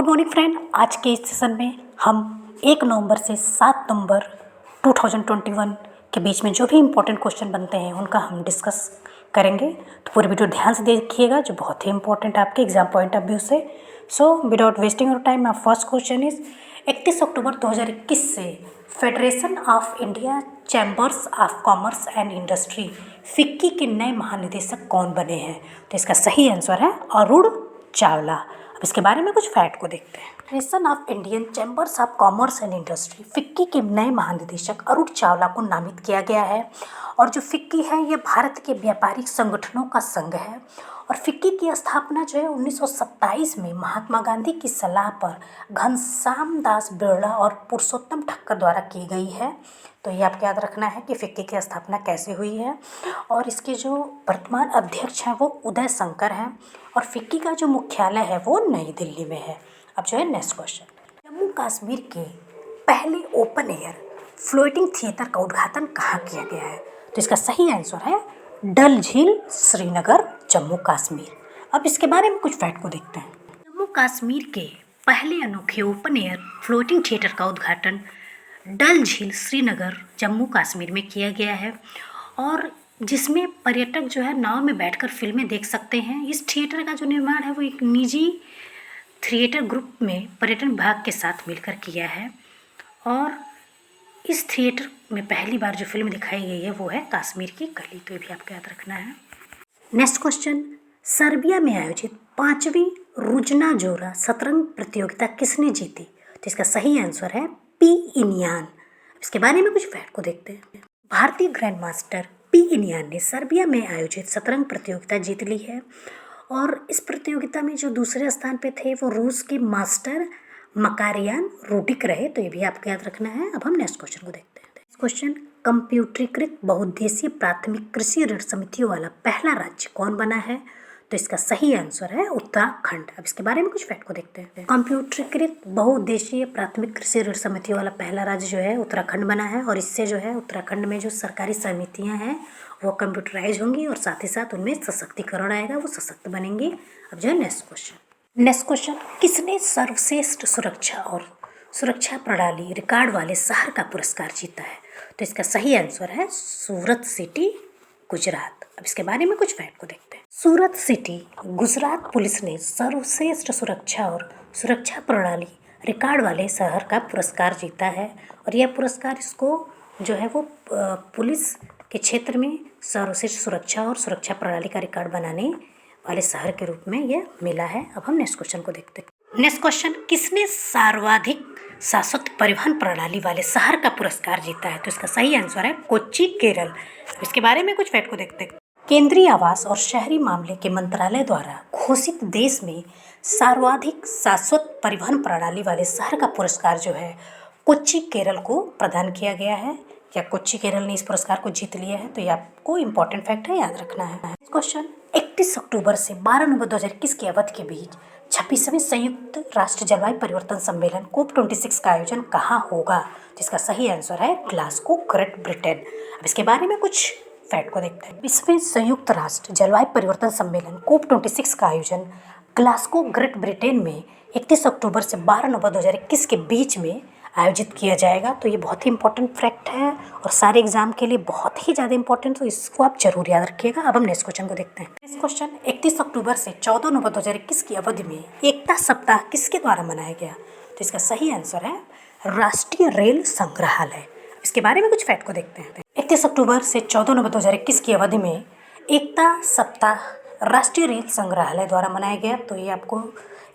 Good morning friend. आज के इस सेशन में हम 1 नवंबर से 7 नवंबर 2021 के बीच में जो भी इम्पोर्टेंट क्वेश्चन बनते हैं उनका हम डिस्कस करेंगे। तो पूरी वीडियो ध्यान से देखिएगा, जो बहुत ही इंपॉर्टेंट है आपके एग्जाम पॉइंट ऑफ व्यू से। So without wasting your time, my first question is 31 अक्टूबर 2021 से federation of India chambers of commerce and industry FICCI के नए महानिदेशक कौन बने हैं? तो इसका सही आंसर है अरुण चावला। अब इसके बारे में कुछ फैक्ट को देखते हैं। Federation of Indian chambers of commerce and industry FICCI के नए महानिदेशक अरुण चावला को नामित किया गया है। और जो फिक्की है ये भारत के व्यापारिक संगठनों का संघ है। और फिक्की की स्थापना जो है 1927 में महात्मा गांधी की सलाह पर घनश्याम दास बिरला और पुरुषोत्तम ठक्कर द्वारा की गई है। तो ये आपको याद रखना है कि फिक्की की स्थापना कैसे हुई है। और इसके जो वर्तमान अध्यक्ष हैं वो उदय शंकर हैं। और फिक्की का जो मुख्यालय है वो नई दिल्ली में है। अब जो है नेक्स्ट क्वेश्चन, जम्मू कश्मीर के पहले ओपन एयर फ्लोटिंग थिएटर का उद्घाटन कहाँ किया गया है? तो इसका सही आंसर है डल झील, श्रीनगर, जम्मू कश्मीर। अब इसके बारे में कुछ फैक्ट को देखते हैं। जम्मू कश्मीर के पहले अनोखे ओपन एयर फ्लोटिंग थिएटर का उद्घाटन डल झील, श्रीनगर, जम्मू कश्मीर में किया गया है। और जिसमें पर्यटक जो है नाव में बैठकर फिल्में देख सकते हैं। इस थिएटर का जो निर्माण है वो एक निजी थिएटर ग्रुप में पर्यटन विभाग के साथ मिलकर किया है। और इस थिएटर में पहली बार जो फिल्म दिखाई गई है वो है कश्मीर की कली। तो ये भी आपको याद रखना है। नेक्स्ट क्वेश्चन, सर्बिया में आयोजित 5वीं रुजना जोरा शतरंज प्रतियोगिता किसने जीती? तो इसका सही आंसर है पी इनियान। इसके बारे में कुछ फैक्ट को देखते हैं। भारतीय ग्रैंड मास्टर पी इनियान ने सर्बिया में आयोजित शतरंज प्रतियोगिता जीत ली है। और इस प्रतियोगिता में जो दूसरे स्थान पे थे वो रूस के मास्टर मकारियान रूडिक रहे। तो ये भी आपको याद रखना है। अब हम नेक्स्ट क्वेश्चन को देखते हैं। नेक्स्ट क्वेश्चन, कंप्यूटरीकृत बहुउद्देशीय प्राथमिक कृषि ऋण समितियों वाला पहला राज्य कौन बना है? तो इसका सही आंसर है उत्तराखंड। अब इसके बारे में कुछ फैक्ट को देखते हैं। कंप्यूटरीकृत बहुउद्देशीय प्राथमिक कृषि ऋण समितियों वाला पहला राज्य जो है उत्तराखंड बना है। और इससे जो है उत्तराखंड में जो सरकारी समितियां हैं वो कंप्यूटराइज होंगी और साथ ही साथ उनमें सशक्तिकरण आएगा, वो सशक्त बनेंगी। अब जो है नेक्स्ट क्वेश्चन, किसने सर्वश्रेष्ठ सुरक्षा और सुरक्षा प्रणाली रिकॉर्ड वाले शहर का पुरस्कार जीता है? तो इसका सही आंसर है सूरत सिटी, गुजरात। अब इसके बारे में कुछ फैक्ट को देखते हैं। सूरत सिटी, गुजरात पुलिस ने सर्वश्रेष्ठ सुरक्षा और सुरक्षा प्रणाली रिकॉर्ड वाले शहर का पुरस्कार जीता है। और यह पुरस्कार इसको जो है वो पुलिस के क्षेत्र में सर्वश्रेष्ठ सुरक्षा और सुरक्षा प्रणाली का रिकॉर्ड बनाने वाले शहर के रूप में यह मिला है। अब हम नेक्स्ट क्वेश्चन को देखते हैं। नेक्स्ट क्वेश्चन, किसने सर्वाधिक शाश्वत परिवहन प्रणाली वाले शहर का पुरस्कार जीता है? तो इसका सही आंसर है कोच्चि, केरल। इसके बारे में कुछ फैक्ट को देखते हैं। केंद्रीय आवास और शहरी मामले के मंत्रालय द्वारा घोषित देश में सर्वाधिक शाश्वत परिवहन प्रणाली वाले शहर का पुरस्कार जो है कोच्चि, केरल को प्रदान किया गया है। या कोच्चि, केरल ने इस पुरस्कार को जीत लिया है। तो ये आपको इंपॉर्टेंट फैक्ट है, याद रखना है। क्वेश्चन, 31 अक्टूबर से 12 नवंबर 2021 की अवधि के बीच 26वें संयुक्त राष्ट्र जलवायु परिवर्तन सम्मेलन COP26 का आयोजन कहाँ होगा? जिसका सही आंसर है ग्लासगो, ग्रेट ब्रिटेन। अब इसके बारे में कुछ फैक्ट को देखते हैं। 20वें संयुक्त राष्ट्र जलवायु परिवर्तन सम्मेलन COP26 का आयोजन ग्लासगो, ग्रेट ब्रिटेन में 31 अक्टूबर से 12 नवंबर 2021 के बीच में आयोजित किया जाएगा। तो ये बहुत ही इंपॉर्टेंट फैक्ट है और सारे एग्जाम के लिए बहुत ही ज़्यादा इंपॉर्टेंट, तो इसको आप जरूर याद रखिएगा। अब हम नेक्स्ट क्वेश्चन को देखते हैं। नेक्स्ट क्वेश्चन, 31 अक्टूबर से 14 नवंबर 2021 की अवधि में एकता सप्ताह किसके द्वारा मनाया गया? तो इसका सही आंसर है राष्ट्रीय रेल संग्रहालय। इसके बारे में कुछ फैक्ट को देखते हैं। 31 अक्टूबर से 14 नवंबर 2021 की अवधि में एकता सप्ताह राष्ट्रीय रेल संग्रहालय द्वारा मनाया गया। तो ये आपको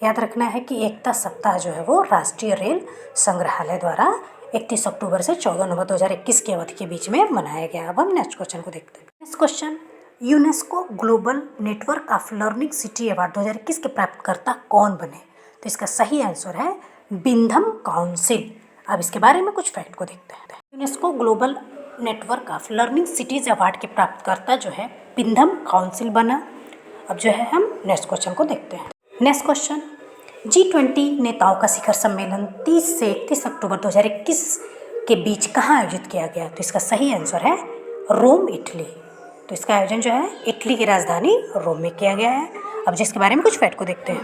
याद रखना है कि एकता सप्ताह जो है वो राष्ट्रीय रेल संग्रहालय द्वारा 31 अक्टूबर से 14 नवंबर 2021 की अवधि के बीच में मनाया गया। अब हम नेक्स्ट क्वेश्चन को देखते हैं। Next question, UNESCO global network of learning city award 2021 के प्राप्तकर्ता कौन बने? तो इसका सही आंसर है बिंधम काउंसिल। अब इसके बारे में कुछ फैक्ट को देखते हैं। UNESCO global network of learning cities award के प्राप्तकर्ता जो है बिंधम काउंसिल बना। अब जो है हम नेक्स्ट क्वेश्चन को देखते हैं। नेक्स्ट क्वेश्चन, G20 नेताओं का शिखर सम्मेलन 30 से 31 अक्टूबर 2021 के बीच कहाँ आयोजित किया गया? तो इसका सही आंसर है रोम, इटली। तो इसका आयोजन जो है इटली की राजधानी रोम में किया गया है। अब जिसके बारे में कुछ फैक्ट को देखते हैं।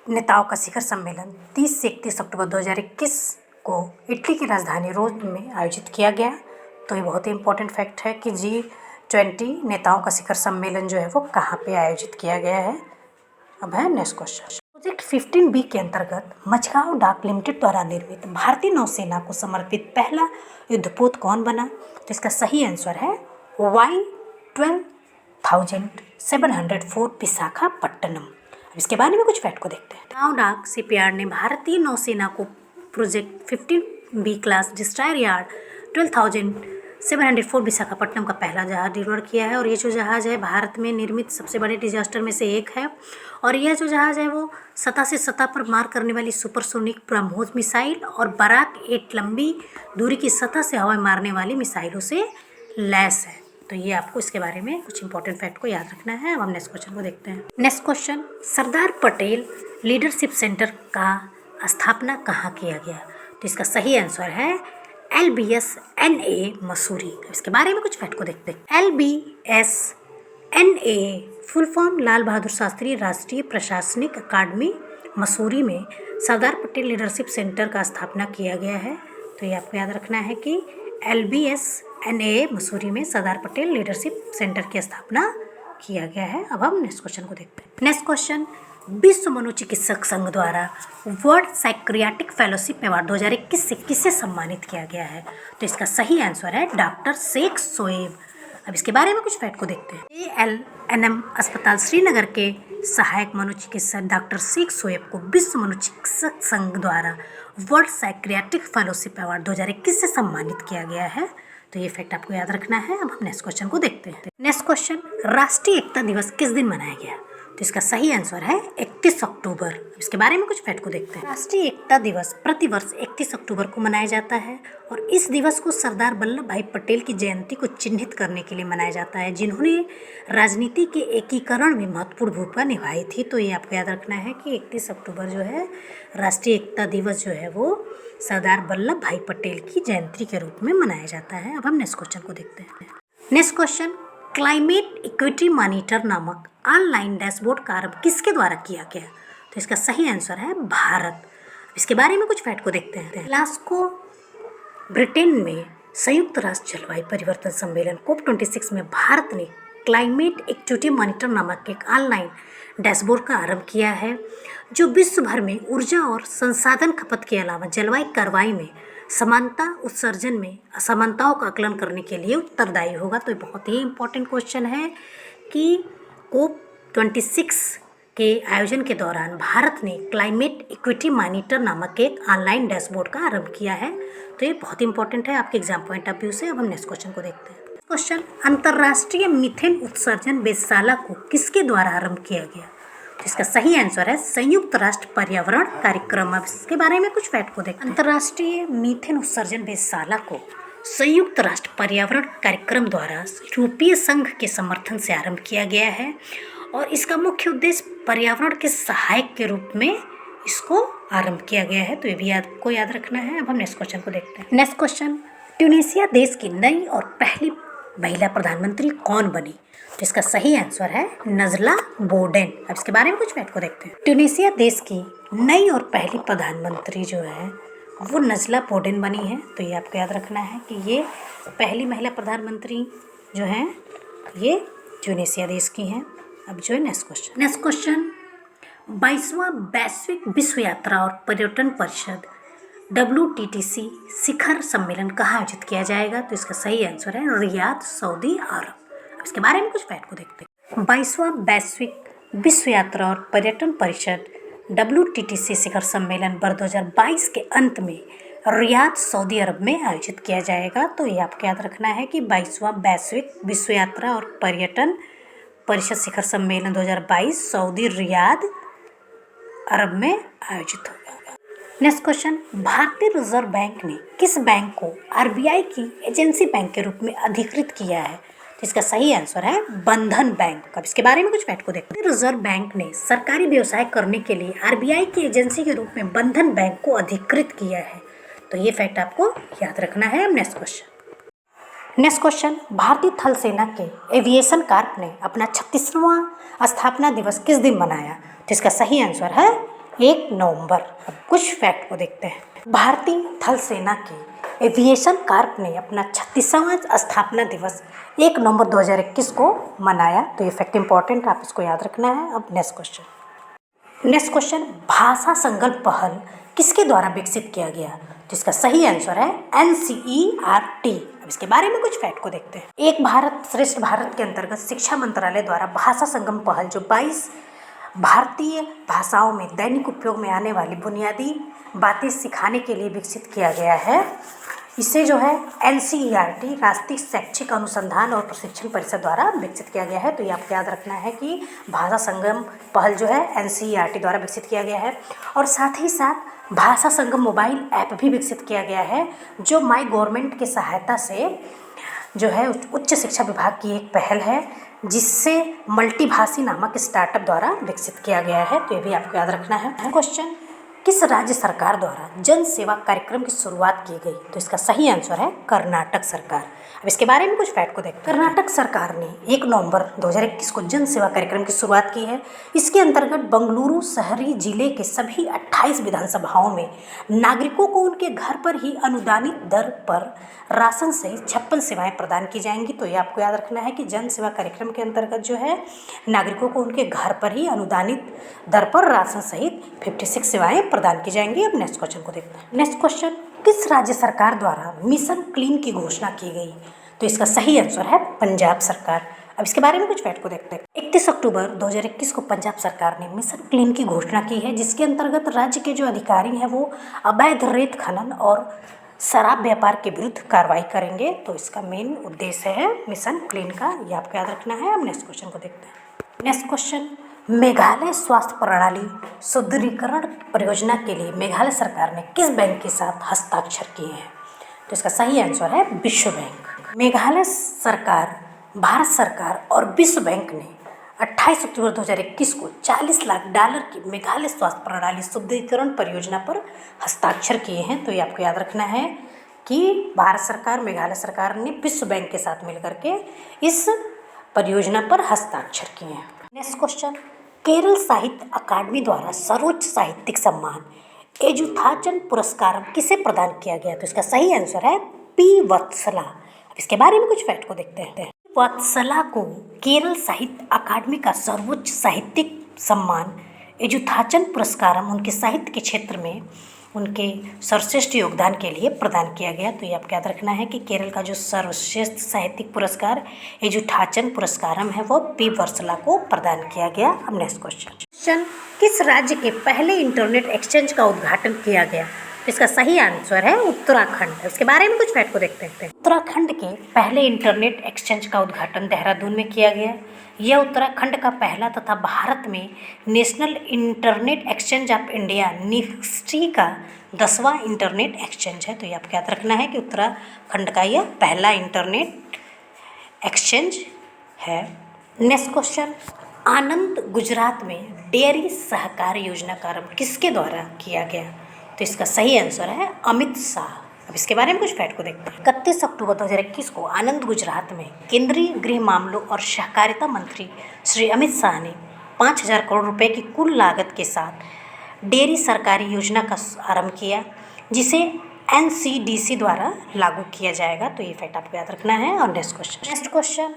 नेताओं का शिखर सम्मेलन 30 से 31 अक्टूबर 2021 को इटली की राजधानी रोम में आयोजित किया गया। तो ये बहुत ही इम्पोर्टेंट फैक्ट है कि G20 नेताओं का शिखर सम्मेलन जो है वो कहाँ पे आयोजित किया गया है। अब है नेक्स्ट क्वेश्चन। प्रोजेक्ट 15B के अंतर्गत मझगांव डाक लिमिटेड द्वारा निर्मित भारतीय नौसेना को समर्पित पहला युद्धपोत कौन बना? तो इसका सही आंसर है Y12704 विशाखापट्टनम। अब इसके बारे में कुछ फैक्ट को देखते हैं। मझगांव डाक शिपयार्ड ने भारतीय नौसेना को project 15B class destroyer yard 12704 Visakhapatnam का पहला जहाज डिलीवर किया है। और ये जो जहाज़ है भारत में निर्मित सबसे बड़े डिजास्टर में से एक है। और यह जो जहाज़ है वो सतह से सतह पर मार करने वाली सुपरसोनिक ब्रह्मोस मिसाइल और बराक 8 लंबी दूरी की सतह से हवा मारने वाली मिसाइलों से लैस है। तो ये आपको इसके बारे में कुछ इंपॉर्टेंट फैक्ट को याद रखना है। अब हम नेक्स्ट क्वेश्चन को देखते हैं। Next question, Sardar Patel leadership centre का स्थापना कहाँ किया गया? तो इसका सही आंसर है LBSNA मसूरी। इसके बारे में कुछ फैक्ट को देखते हैं। LBSNA full form Lal Bahadur Shastri राष्ट्रीय प्रशासनिक अकादमी मसूरी में सरदार पटेल लीडरशिप सेंटर का स्थापना किया गया है। तो ये आपको याद रखना है कि LBSNA मसूरी में सरदार पटेल लीडरशिप सेंटर की स्थापना किया गया है। अब हम नेक्स्ट क्वेश्चन को देखते हैं। नेक्स्ट क्वेश्चन, विश्व मनोचिकित्सक संघ द्वारा वर्ल्ड साइक्रियाटिक फेलोशिप अवार्ड 2021 से किसे सम्मानित किया गया है? तो इसका सही आंसर है डॉक्टर शेख शोएब। अब इसके बारे में कुछ फैक्ट को देखते हैं। ALNM अस्पताल श्रीनगर के सहायक मनोचिकित्सक डॉक्टर शेख शोएब को विश्व मनोचिकित्सक संघ द्वारा वर्ल्ड साइक्रियाटिक फेलोशिप अवार्ड 2021 से सम्मानित किया गया है। तो ये फैक्ट आपको याद रखना है। अब हम नेक्स्ट क्वेश्चन को देखते हैं। नेक्स्ट क्वेश्चन, राष्ट्रीय एकता दिवस किस दिन मनाया गया? तो इसका सही आंसर है 31 अक्टूबर। इसके बारे में कुछ फैक्ट को देखते हैं। राष्ट्रीय एकता दिवस प्रतिवर्ष 31 अक्टूबर को मनाया जाता है और इस दिवस को सरदार वल्लभ भाई पटेल की जयंती को चिन्हित करने के लिए मनाया जाता है, जिन्होंने राजनीति के एकीकरण में महत्वपूर्ण भूमिका निभाई थी। तो ये आपको याद रखना है कि 31 अक्टूबर जो है राष्ट्रीय एकता दिवस जो है वो सरदार वल्लभ भाई पटेल की जयंती के रूप में मनाया जाता है। अब हम नेक्स्ट क्वेश्चन को देखते हैं। Next question, climate equity monitor नामक ऑनलाइन डैशबोर्ड का आरंभ किसके द्वारा किया गया? तो इसका सही आंसर है भारत। इसके बारे में कुछ फैक्ट को देखते हैं। ग्लासगो ब्रिटेन में संयुक्त राष्ट्र जलवायु परिवर्तन सम्मेलन COP26 में भारत ने क्लाइमेट इक्विटी मॉनिटर नामक एक ऑनलाइन डैशबोर्ड का आरंभ किया है, जो विश्व भर में ऊर्जा और संसाधन खपत के अलावा जलवायु कार्रवाई में समानता उत्सर्जन में असमानताओं का आकलन करने के लिए उत्तरदायी होगा। तो ये बहुत ही इंपॉर्टेंट क्वेश्चन है कि COP26 के आयोजन के दौरान भारत ने क्लाइमेट इक्विटी मॉनिटर नामक एक ऑनलाइन डैशबोर्ड का आरंभ किया है। तो ये बहुत इंपॉर्टेंट है आपके एग्जाम पॉइंट ऑफ व्यू से। अब हम नेक्स्ट क्वेश्चन को देखते हैं। क्वेश्चन, अंतर्राष्ट्रीय मीथेन उत्सर्जन वेधशाला को किसके द्वारा आरंभ किया गया? तो इसका सही आंसर है संयुक्त राष्ट्र पर्यावरण कार्यक्रम। अब इसके बारे में कुछ फैक्ट को देखते हैं। अंतर्राष्ट्रीय मीथेन उत्सर्जन वेधशाला को संयुक्त राष्ट्र पर्यावरण कार्यक्रम द्वारा यूरोपीय संघ के समर्थन से आरंभ किया गया है और इसका मुख्य उद्देश्य पर्यावरण के सहायक के रूप में इसको आरंभ किया गया है। तो ये भी आपको याद रखना है। अब हम नेक्स्ट क्वेश्चन को देखते हैं। नेक्स्ट क्वेश्चन, ट्यूनीशिया देश की नई और पहली महिला प्रधानमंत्री कौन बनी? तो इसका सही आंसर है नजला बोर्डेन। अब इसके बारे में कुछ फैक्ट को देखते हैं। ट्यूनीशिया देश की नई और पहली प्रधानमंत्री जो है वो नजला बोर्डेन बनी है। तो ये आपको याद रखना है कि ये पहली महिला प्रधानमंत्री जो हैं ये ट्यूनीशिया देश की हैं। अब जो है नेक्स्ट क्वेश्चन, 22वां वैश्विक विश्व यात्रा और पर्यटन परिषद WTTC शिखर सम्मेलन कहाँ आयोजित किया जाएगा? तो इसका सही आंसर है रियाद, सऊदी अरब। अब इसके बारे में कुछ फैक्ट को देखते हैं। 22वां वैश्विक विश्व यात्रा और पर्यटन परिषद WTTC शिखर सम्मेलन वर्ष 2022 के अंत में रियाद, सऊदी अरब में आयोजित किया जाएगा। तो ये आपको याद रखना है कि 22वां वैश्विक विश्व यात्रा और पर्यटन परिषद शिखर सम्मेलन 2022 सऊदी रियाद अरब में आयोजित होगा। नेक्स्ट क्वेश्चन, भारतीय रिजर्व बैंक ने किस बैंक को RBI की एजेंसी बैंक के रूप में अधिकृत किया है? तो इसका सही आंसर है बंधन बैंक। अब इसके बारे में कुछ फैक्ट को देखते हैं। रिजर्व बैंक ने सरकारी व्यवसाय करने के लिए RBI की एजेंसी के रूप में बंधन बैंक को अधिकृत किया है। तो ये फैक्ट आपको याद रखना है। अब नेक्स्ट क्वेश्चन, भारतीय थल सेना के एविएशन कॉर्प ने अपना 36वां स्थापना दिवस किस दिन मनाया? तो इसका सही आंसर है 1 नवंबर। अब कुछ फैक्ट को देखते हैं। भारतीय थल सेना की एविएशन कार्प ने अपना 36वां स्थापना दिवस 1 नवंबर 2021 को मनाया। तो ये फैक्ट इंपॉर्टेंट, आप इसको याद रखना है। अब नेक्स्ट क्वेश्चन, भाषा संकल्प पहल किसके द्वारा विकसित किया गया? तो इसका सही आंसर है NCERT। अब इसके बारे में कुछ फैक्ट को देखते हैं। एक भारत श्रेष्ठ भारत के अंतर्गत शिक्षा मंत्रालय द्वारा भाषा संगम पहल जो 22 भारतीय भाषाओं में दैनिक उपयोग में आने वाली बुनियादी बातें सिखाने के लिए विकसित किया गया है। इसे जो है NCERT राष्ट्रीय शैक्षिक अनुसंधान और प्रशिक्षण परिषद द्वारा विकसित किया गया है। तो ये आपको याद रखना है कि भाषा संगम पहल जो है NCERT द्वारा विकसित किया गया है। और साथ ही साथ भाषा संगम मोबाइल ऐप भी विकसित किया गया है, जो माई गवर्नमेंट की सहायता से जो है उच्च शिक्षा विभाग की एक पहल है, जिससे मल्टीभाषी नामक स्टार्टअप द्वारा विकसित किया गया है। तो ये भी आपको याद रखना है। क्वेश्चन, किस राज्य सरकार द्वारा जन सेवा कार्यक्रम की शुरुआत की गई? तो इसका सही आंसर है कर्नाटक सरकार। अब इसके बारे में कुछ फैक्ट को देखते हैं। कर्नाटक सरकार ने 1 नवंबर 2021 को जन सेवा कार्यक्रम की शुरुआत की है। इसके अंतर्गत बंगलुरु शहरी जिले के सभी 28 विधानसभाओं में नागरिकों को उनके घर पर ही अनुदानित दर पर राशन सहित 56 सेवाएं प्रदान की जाएंगी। तो ये आपको याद रखना है कि जन सेवा कार्यक्रम के अंतर्गत जो है नागरिकों को उनके घर पर ही अनुदानित दर पर राशन सहित 56 सेवाएं प्रदान की जाएंगी। अब नेक्स्ट क्वेश्चन को देखते हैं। नेक्स्ट क्वेश्चन, किस राज्य सरकार द्वारा मिशन क्लीन की घोषणा की गई? तो इसका सही आंसर है पंजाब सरकार। अब इसके बारे में कुछ फैक्ट को देखते हैं। 31 अक्टूबर 2021 को पंजाब सरकार ने मिशन क्लीन की घोषणा की है, जिसके अंतर्गत राज्य के जो अधिकारी हैं वो अवैध रेत खनन और शराब व्यापार के विरुद्ध कार्रवाई करेंगे। तो इसका मेन उद्देश्य है मिशन क्लीन का, ये आपको याद रखना है। अब नेक्स्ट क्वेश्चन को देखते हैं। नेक्स्ट क्वेश्चन, मेघालय स्वास्थ्य प्रणाली सुदृढ़ीकरण परियोजना के लिए मेघालय सरकार ने किस बैंक के साथ हस्ताक्षर किए हैं? तो इसका सही आंसर है विश्व बैंक। मेघालय सरकार, भारत सरकार और विश्व बैंक ने 28 अक्टूबर 2021 को $40 लाख की मेघालय स्वास्थ्य प्रणाली सुदृढ़ीकरण परियोजना पर हस्ताक्षर किए हैं। तो ये आपको याद रखना है कि भारत सरकार, मेघालय सरकार ने विश्व बैंक के साथ मिलकर के इस परियोजना पर हस्ताक्षर किए हैं। नेक्स्ट क्वेश्चन, केरल साहित्य अकादमी द्वारा सर्वोच्च साहित्यिक सम्मान एजुथाचन पुरस्कार किसे प्रदान किया गया? तो इसका सही आंसर है P. वत्सला। इसके बारे में कुछ फैक्ट को देखते हैं। वत्सला को केरल साहित्य अकादमी का सर्वोच्च साहित्यिक सम्मान एजुथाचन पुरस्कारम उनके साहित्य के क्षेत्र में उनके सर्वश्रेष्ठ योगदान के लिए प्रदान किया गया। तो ये आपको याद रखना है कि केरल का जो सर्वश्रेष्ठ साहित्यिक पुरस्कार एजुथाचन पुरस्कारम है वो P. वत्सला को प्रदान किया गया। अब नेक्स्ट क्वेश्चन, किस राज्य के पहले इंटरनेट एक्सचेंज का उद्घाटन किया गया? तो इसका सही आंसर है उत्तराखंड। उसके बारे में कुछ फैक्ट को देखते हैं। उत्तराखंड के पहले इंटरनेट एक्सचेंज का उद्घाटन देहरादून में किया गया। यह उत्तराखंड का पहला तथा भारत में national internet exchange of India Nifty का 10वां इंटरनेट एक्सचेंज है। तो ये आपको याद रखना है कि उत्तराखंड का यह पहला इंटरनेट एक्सचेंज है। नेक्स्ट क्वेश्चन, आनंद गुजरात में डेयरी सहकार योजना का आरंभ किसके द्वारा किया गया? तो इसका सही आंसर है अमित शाह। अब इसके बारे में कुछ फैक्ट को देखते हैं। 31 अक्टूबर 2021 को आनंद गुजरात में केंद्रीय गृह मामलों और सहकारिता मंत्री श्री अमित शाह ने 5,000 करोड़ रुपए की कुल लागत के साथ डेयरी सरकारी योजना का आरंभ किया, जिसे NCDC द्वारा लागू किया जाएगा। तो ये फैक्ट आपको याद रखना है। और नेक्स्ट क्वेश्चन,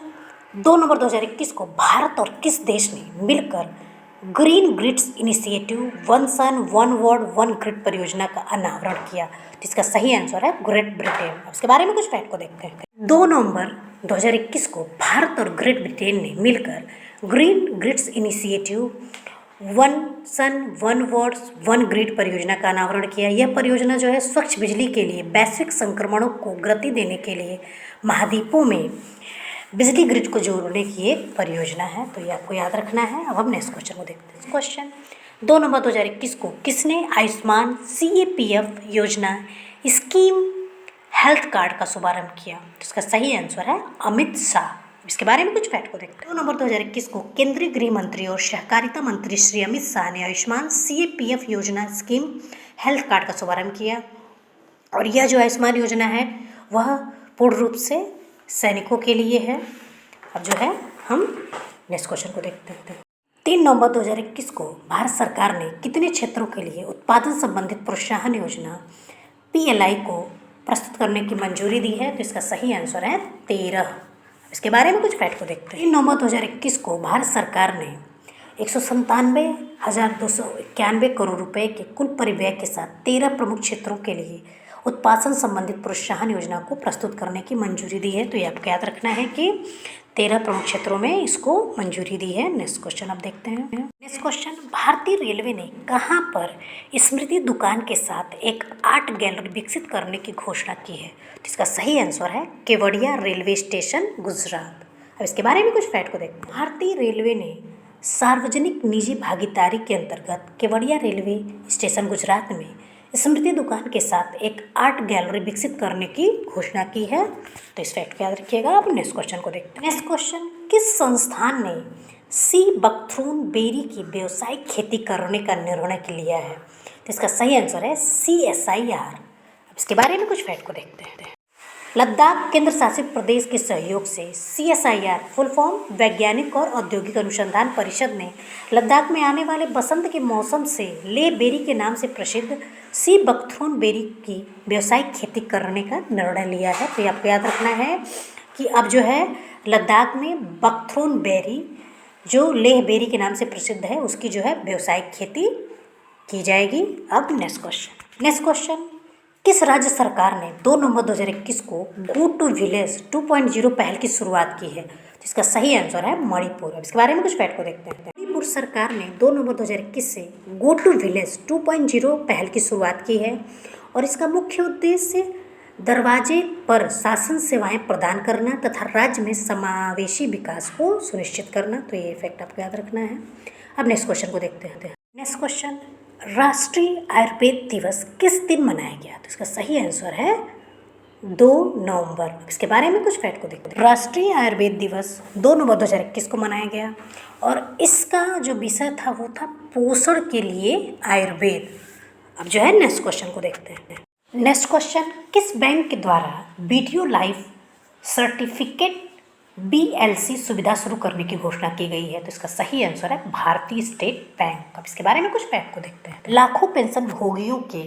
2 नवंबर 2021 को भारत और किस देश ने मिलकर green grids initiative one sun one world one grid परियोजना का अनावरण किया? तो इसका सही आंसर है ग्रेट ब्रिटेन। उसके बारे में कुछ फैक्ट को देखते हैं। 2 नवंबर 2021 को भारत और ग्रेट ब्रिटेन ने मिलकर green grids initiative one sun one world one grid परियोजना का अनावरण किया। यह परियोजना जो है स्वच्छ बिजली के लिए वैश्विक संक्रमणों को गति देने के लिए महाद्वीपों में बिजली ग्रिड को जोड़ने की एक परियोजना है। तो ये आपको याद रखना है। अब हम नेक्स्ट क्वेश्चन को देखते हैं। क्वेश्चन, 2 नवंबर 2021 को किसने आयुष्मान CAPF योजना स्कीम हेल्थ कार्ड का शुभारंभ किया? इसका सही आंसर है अमित शाह। इसके बारे में कुछ फैक्ट को देखते हैं। 2 नवंबर 2021 को केंद्रीय गृह मंत्री और सहकारिता मंत्री श्री अमित शाह ने आयुष्मान CAPF योजना स्कीम हेल्थ कार्ड का शुभारंभ किया। और यह जो आयुष्मान योजना है वह पूर्ण रूप से सैनिकों के लिए है। अब जो है हम नेक्स्ट क्वेश्चन को देखते हैं। 3 नवंबर 2021 को भारत सरकार ने कितने क्षेत्रों के लिए उत्पादन संबंधित प्रोत्साहन योजना PLI को प्रस्तुत करने की मंजूरी दी है? तो इसका सही आंसर है 13। इसके बारे में कुछ फैक्ट को देखते हैं। 3 नवंबर 2021 को भारत सरकार ने 197,291 करोड़ रुपए के कुल परिव्यय के साथ 13 प्रमुख क्षेत्रों के लिए उत्पादन संबंधित प्रोत्साहन योजना को प्रस्तुत करने की मंजूरी दी है। तो ये आपको याद रखना है कि 13 प्रमुख क्षेत्रों में इसको मंजूरी दी है। नेक्स्ट क्वेश्चन आप देखते हैं। नेक्स्ट क्वेश्चन, भारतीय रेलवे ने कहाँ पर स्मृति दुकान के साथ एक आर्ट गैलरी विकसित करने की घोषणा की है? तो इसका सही आंसर है केवड़िया रेलवे स्टेशन, गुजरात। अब इसके बारे में कुछ फैक्ट को देखते हैं। भारतीय रेलवे ने सार्वजनिक निजी भागीदारी के अंतर्गत केवड़िया रेलवे स्टेशन, गुजरात में स्मृति दुकान के साथ एक आर्ट गैलरी विकसित करने की घोषणा की है। तो इस फैक्ट को याद रखिएगा। अब नेक्स्ट क्वेश्चन को देखते हैं। नेक्स्ट क्वेश्चन, किस संस्थान ने सी बकथ्रोन बेरी की व्यावसायिक खेती करने का निर्णय लिया है? तो इसका सही आंसर है CSIR। अब इसके बारे में कुछ फैक्ट को देखते हैं। लद्दाख केंद्र शासित प्रदेश के सहयोग से CSIR फुल फॉर्म वैज्ञानिक और औद्योगिक अनुसंधान परिषद ने लद्दाख में आने वाले बसंत के मौसम से ले बेरी के नाम से प्रसिद्ध सी बकथ्रोन बेरी की व्यावसायिक खेती करने का निर्णय लिया है। तो ये आपको याद रखना है कि अब जो है लद्दाख में बकथ्रोन बेरी जो लेह बेरी के नाम से प्रसिद्ध है उसकी जो है व्यावसायिक खेती की जाएगी। अब नेक्स्ट क्वेश्चन, किस राज्य सरकार ने 2 नवंबर 2021 को गो टू विलेज 2.0 पहल की शुरुआत की है? तो इसका सही आंसर है मणिपुर। अब इसके बारे में कुछ फैक्ट को देखते हैं। मणिपुर सरकार ने 2 नवंबर 2021 से गो टू विलेज 2.0 पहल की शुरुआत की है और इसका मुख्य उद्देश्य दरवाजे पर शासन सेवाएं प्रदान करना तथा राज्य में समावेशी विकास को सुनिश्चित करना। तो ये फैक्ट आपको याद रखना है। अब नेक्स्ट क्वेश्चन को देखते हैं। नेक्स्ट क्वेश्चन, राष्ट्रीय आयुर्वेद दिवस किस दिन मनाया गया? तो इसका सही आंसर है 2 नवंबर। इसके बारे में कुछ फैक्ट को देखते हैं। राष्ट्रीय आयुर्वेद दिवस 2 नवंबर 2021 को मनाया गया और इसका जो विषय था वो था पोषण के लिए आयुर्वेद। अब जो है नेक्स्ट क्वेश्चन को देखते हैं। नेक्स्ट क्वेश्चन, किस बैंक के द्वारा वीडियो लाइफ सर्टिफिकेट BLC सुविधा शुरू करने की घोषणा की गई है? तो इसका सही आंसर है भारतीय स्टेट बैंक। अब इसके बारे में कुछ फैक्ट को देखते हैं। लाखों पेंशन भोगियों के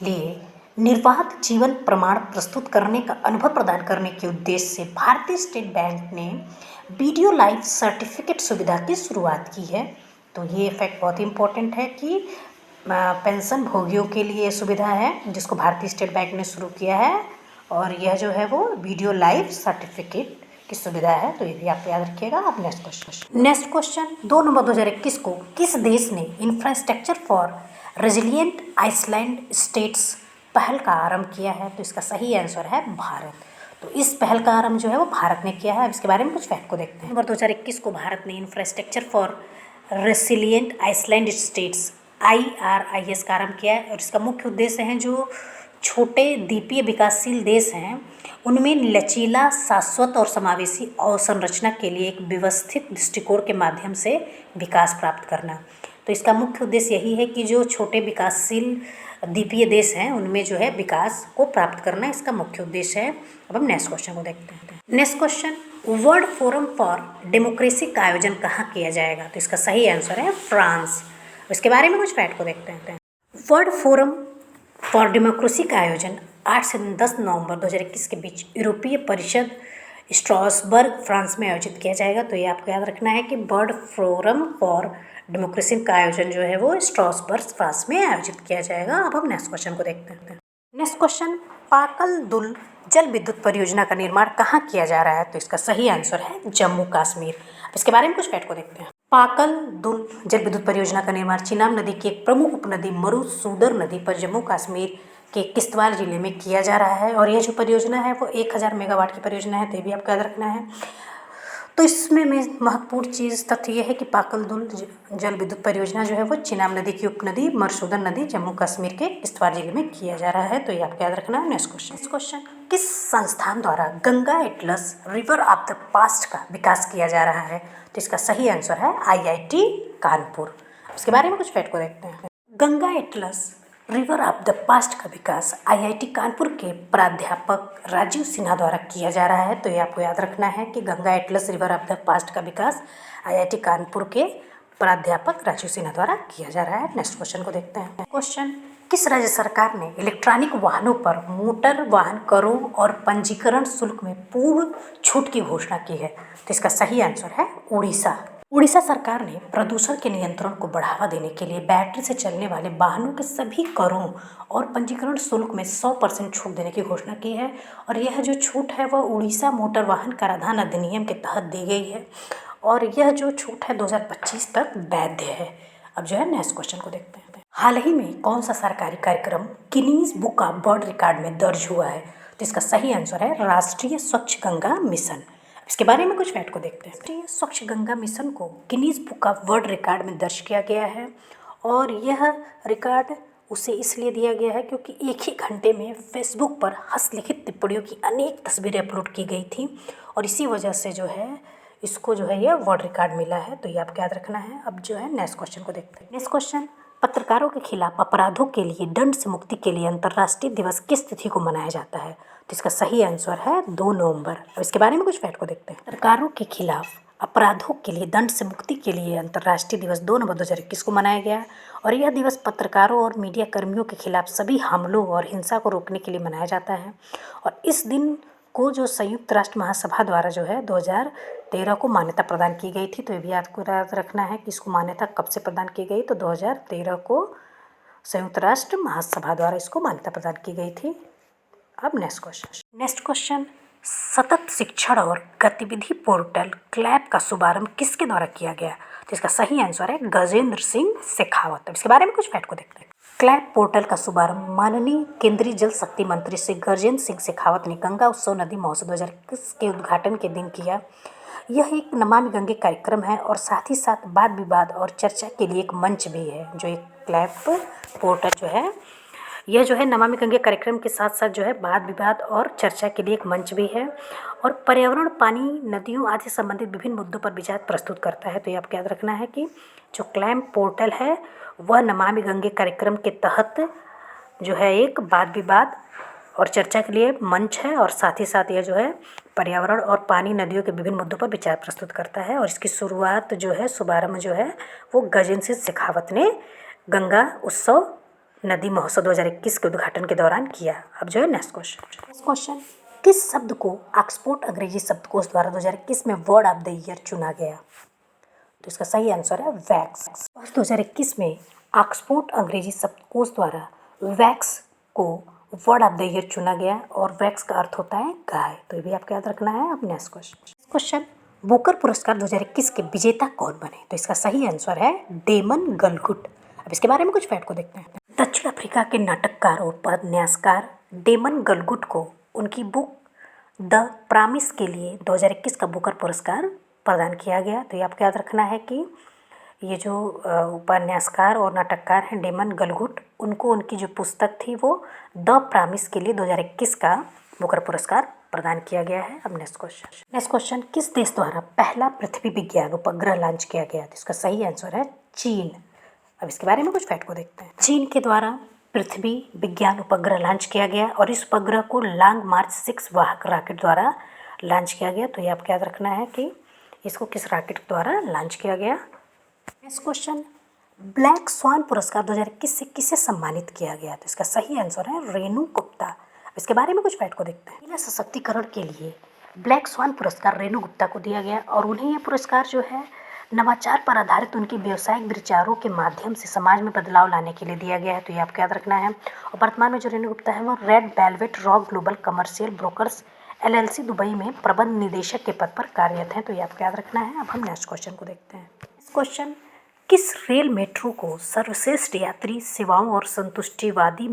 लिए निर्बाध जीवन प्रमाण प्रस्तुत करने का अनुभव प्रदान करने के उद्देश्य से भारतीय स्टेट बैंक ने वीडियो लाइफ सर्टिफिकेट सुविधा की शुरुआत की है। तो ये फैक्ट बहुत ही इंपॉर्टेंट है कि पेंशन भोगियों के लिए सुविधा है जिसको भारतीय स्टेट बैंक ने शुरू किया है और यह जो है वो वीडियो लाइफ सर्टिफिकेट की सुविधा है। तो ये भी आप याद रखिएगा। अब नेक्स्ट क्वेश्चन, 2 नवंबर 2021 को किस देश ने infrastructure for resilient island states पहल का आरंभ किया है? तो इसका सही आंसर है भारत। तो इस पहल का आरंभ जो है वो भारत ने किया है। अब इसके बारे में कुछ फैक्ट को देखते हैं। नवंबर 2021 को भारत ने infrastructure for resilient island states IRIS का आरंभ किया है और इसका मुख्य उद्देश्य है जो छोटे द्वीपीय विकासशील देश हैं उनमें लचीला, शाश्वत और समावेशी अवसंरचना के लिए एक व्यवस्थित दृष्टिकोण के माध्यम से विकास प्राप्त करना। तो इसका मुख्य उद्देश्य यही है कि जो छोटे विकासशील द्वीपीय देश हैं उनमें जो है विकास को प्राप्त करना इसका मुख्य उद्देश्य है। अब हम नेक्स्ट क्वेश्चन को देखते हैं। Next question, world forum for democracy का आयोजन कहाँ किया जाएगा? तो इसका सही आंसर है फ्रांस। इसके बारे में कुछ फैक्ट को देखते हैं। वर्ल्ड फोरम फॉर डेमोक्रेसी का आयोजन 8 से 10 नवंबर 2021 के बीच यूरोपीय परिषद स्ट्रासबर्ग, फ्रांस में आयोजित किया जाएगा। तो ये आपको याद रखना है कि वर्ल्ड फोरम फॉर डेमोक्रेसी का आयोजन जो है वो स्ट्रासबर्ग, फ्रांस में आयोजित किया जाएगा। अब हम नेक्स्ट क्वेश्चन को देखते हैं। नेक्स्ट क्वेश्चन, पाकल दुल जल विद्युत परियोजना का निर्माण कहाँ किया जा रहा है? तो इसका सही आंसर है जम्मू कश्मीर। इसके बारे में कुछ फैक्ट को देखते हैं। पाकल दुल जल विद्युत परियोजना का निर्माण चिनाब नदी की एक प्रमुख उपनदी मरुसूदर नदी पर जम्मू कश्मीर के किश्तवाड़ जिले में किया जा रहा है और यह जो परियोजना है वो 1000 मेगावाट की परियोजना है। तो ये भी आपको याद रखना है। तो इसमें महत्वपूर्ण चीज़ तथ्य यह है कि पाकल दुल जल विद्युत परियोजना जो है वो चिनाब नदी की उपनदी मरुसूदर नदी जम्मू कश्मीर के किश्तवाड़ जिले में किया जा रहा है। तो ये आपको याद रखना है। नेक्स्ट क्वेश्चन, किस संस्थान द्वारा Ganga Atlas river of the past का विकास किया जा रहा है? तो इसका सही आंसर है IIT कानपुर। इसके बारे में कुछ फैक्ट को देखते हैं। Ganga Atlas river of the past का विकास IIT कानपुर के प्राध्यापक राजीव सिन्हा द्वारा किया जा रहा है। तो ये आपको याद रखना है कि Ganga Atlas river of the past का विकास IIT कानपुर के प्राध्यापक राजीव सिन्हा द्वारा किया जा रहा है। नेक्स्ट क्वेश्चन को देखते हैं। क्वेश्चन, किस राज्य सरकार ने इलेक्ट्रॉनिक वाहनों पर मोटर वाहन करों और पंजीकरण शुल्क में पूर्ण छूट की घोषणा की है? तो इसका सही आंसर है उड़ीसा। उड़ीसा सरकार ने प्रदूषण के नियंत्रण को बढ़ावा देने के लिए बैटरी से चलने वाले वाहनों के सभी करों और पंजीकरण शुल्क में 100% छूट देने की घोषणा की है। और यह जो छूट है वह उड़ीसा मोटर वाहन कराधान अधिनियम के तहत दी गई है और यह जो छूट है 2025 तक वैध है। अब जो है नेक्स्ट क्वेश्चन को देखते हैं। हाल ही में कौन सा सरकारी कार्यक्रम Guinness book of world record में दर्ज हुआ है? तो इसका सही आंसर है राष्ट्रीय स्वच्छ गंगा मिशन। इसके बारे में कुछ फैक्ट को देखते हैं। राष्ट्रीय स्वच्छ गंगा मिशन को Guinness book of world record में दर्ज किया गया है और यह रिकॉर्ड उसे इसलिए दिया गया है क्योंकि एक ही घंटे में फेसबुक पर हस्तलिखित टिप्पणियों की अनेक तस्वीरें अपलोड की गई थी और इसी वजह से जो है इसको जो है यह वर्ल्ड रिकॉर्ड मिला है। तो ये आपको याद रखना है। अब जो है नेक्स्ट क्वेश्चन को देखते हैं। नेक्स्ट क्वेश्चन, पत्रकारों के खिलाफ अपराधों के लिए दंड से मुक्ति के लिए अंतर्राष्ट्रीय दिवस किस तिथि को मनाया जाता है? तो इसका सही आंसर है 2 नवंबर। अब इसके बारे में कुछ फैक्ट को देखते हैं। पत्रकारों के खिलाफ अपराधों के लिए दंड से मुक्ति के लिए अंतर्राष्ट्रीय दिवस 2 नवंबर 2021 को मनाया गया और यह दिवस पत्रकारों और मीडिया कर्मियों के खिलाफ सभी हमलों और हिंसा को रोकने के लिए मनाया जाता है। और इस दिन को जो संयुक्त राष्ट्र महासभा द्वारा जो है 2013 को मान्यता प्रदान की गई थी। तो ये भी आपको याद रखना है कि इसको मान्यता कब से प्रदान की गई, तो 2013 को संयुक्त राष्ट्र महासभा द्वारा इसको मान्यता प्रदान की गई थी। अब नेक्स्ट क्वेश्चन, सतत शिक्षण और गतिविधि पोर्टल क्लैप का शुभारंभ किसके द्वारा किया गया? तो इसका सही आंसर है गजेंद्र सिंह शेखावत। अब इसके बारे में कुछ फैक्ट को देखते हैं। क्लैप पोर्टल का शुभारंभ माननीय केंद्रीय जल शक्ति मंत्री श्री गजेंद्र सिंह शेखावत ने गंगा उत्सव नदी महोत्सव 2021 के उद्घाटन के दिन किया। यह एक नमामि गंगे कार्यक्रम है और साथ ही साथ वाद विवाद और चर्चा के लिए एक मंच भी है। जो एक क्लैप पोर्टल जो है यह जो है नमामि गंगे कार्यक्रम के साथ साथ जो है वाद विवाद और चर्चा के लिए एक मंच भी है और पर्यावरण, पानी, नदियों आदि संबंधित विभिन्न मुद्दों पर विचार प्रस्तुत करता है। तो ये आपको याद रखना है कि जो क्लैप पोर्टल है वह नमामि गंगे कार्यक्रम के तहत जो है एक वाद विवाद और चर्चा के लिए मंच है और साथ ही साथ यह जो है पर्यावरण और पानी, नदियों के विभिन्न मुद्दों पर विचार प्रस्तुत करता है। और इसकी शुरुआत जो है शुभारंभ जो है वो गजेंद्र सिंह शेखावत ने गंगा उत्सव नदी महोत्सव 2021 के उद्घाटन के दौरान किया। अब जो है नेक्स्ट क्वेश्चन, किस शब्द को ऑक्सफोर्ड अंग्रेजी शब्दकोश द्वारा 2021 में वर्ड ऑफ द ईयर चुना गया? तो इसका सही आंसर है वैक्स। वर्ष 2021 में ऑक्सफोर्ड अंग्रेजी शब्दकोश द्वारा वैक्स को वर्ड ऑफ द ईयर चुना गया और वैक्स का अर्थ होता है गाय। तो ये भी आपको याद रखना है। अब नेक्स्ट क्वेश्चन, बुकर पुरस्कार 2021 के विजेता कौन बने? तो इसका सही आंसर है डेमन गलगुट। अब इसके बारे में कुछ फैक्ट को देखते हैं। दक्षिण अफ्रीका के नाटककार और उपन्यासकार डेमन गलगुट को उनकी बुक द प्रॉमिस के लिए 2021 का बुकर पुरस्कार प्रदान किया गया। तो ये आपको याद रखना है कि ये जो उपन्यासकार और नाटककार हैं डेमन गलगुट, उनको उनकी जो पुस्तक थी वो द प्रॉमिस के लिए 2021 का बुकर पुरस्कार प्रदान किया गया है। अब नेक्स्ट क्वेश्चन, किस देश द्वारा पहला पृथ्वी विज्ञान उपग्रह लॉन्च किया गया? तो इसका सही आंसर है चीन। अब इसके बारे में कुछ फैक्ट को देखते हैं। चीन के द्वारा पृथ्वी विज्ञान उपग्रह लॉन्च किया गया और इस उपग्रह को लॉन्ग मार्च 6 वाहक रॉकेट द्वारा लॉन्च किया गया। तो ये आपको याद रखना है कि इसको किस रॉकेट द्वारा लॉन्च किया गया। नेक्स्ट क्वेश्चन, ब्लैक स्वान पुरस्कार 2021 से किसे सम्मानित किया गया? तो इसका सही आंसर है रेणु गुप्ता। अब इसके बारे में कुछ फैक्ट को देखते हैं। महिला सशक्तिकरण के लिए ब्लैक स्वान पुरस्कार रेणु गुप्ता को दिया गया और उन्हें यह पुरस्कार जो है नवाचार पर आधारित उनके व्यावसायिक विचारों के माध्यम से समाज में बदलाव लाने के लिए दिया गया है। तो ये आपको याद रखना है। और वर्तमान में जो रेणु गुप्ता है वो red velvet rock global commercial brokers LLC Dubai में प्रबंध निदेशक के पद पर कार्यरत हैं। तो ये आपको याद रखना है। अब हम नेक्स्ट क्वेश्चन को देखते हैं। क्वेश्चन, किस रेल मेट्रो को सर्वश्रेष्ठ यात्री सेवाओं और संतुष्टिवादी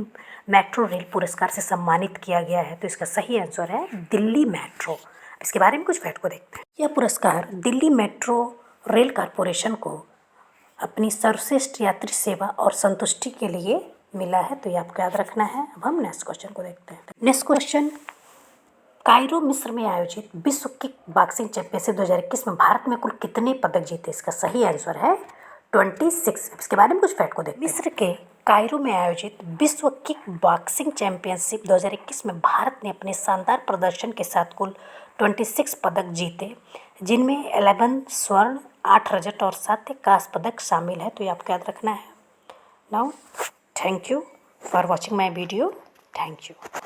मेट्रो रेल पुरस्कार से सम्मानित किया गया है? तो इसका सही आंसर है दिल्ली मेट्रो। इसके बारे में कुछ फैक्ट को देखते हैं। यह पुरस्कार दिल्ली मेट्रो रेल कॉरपोरेशन को अपनी सर्वश्रेष्ठ यात्री सेवा और संतुष्टि के लिए मिला है। तो ये आपको याद रखना है। अब हम नेक्स्ट क्वेश्चन को देखते हैं। नेक्स्ट क्वेश्चन, कायरो मिस्र में आयोजित विश्व किक बॉक्सिंग चैंपियनशिप 2021 में भारत में कुल कितने पदक जीते? इसका सही आंसर है 26। इसके बारे में कुछ फैक्ट को देखते हैं। मिस्र के कायरो में आयोजित विश्व किक बॉक्सिंग चैंपियनशिप 2021 में भारत ने अपने शानदार प्रदर्शन के साथ कुल 26 पदक जीते, जिनमें 11 स्वर्ण, 8 रजत और 7 कांस्य पदक शामिल है, तो ये आपको याद रखना है। Now thank you for watching my video. Thank you.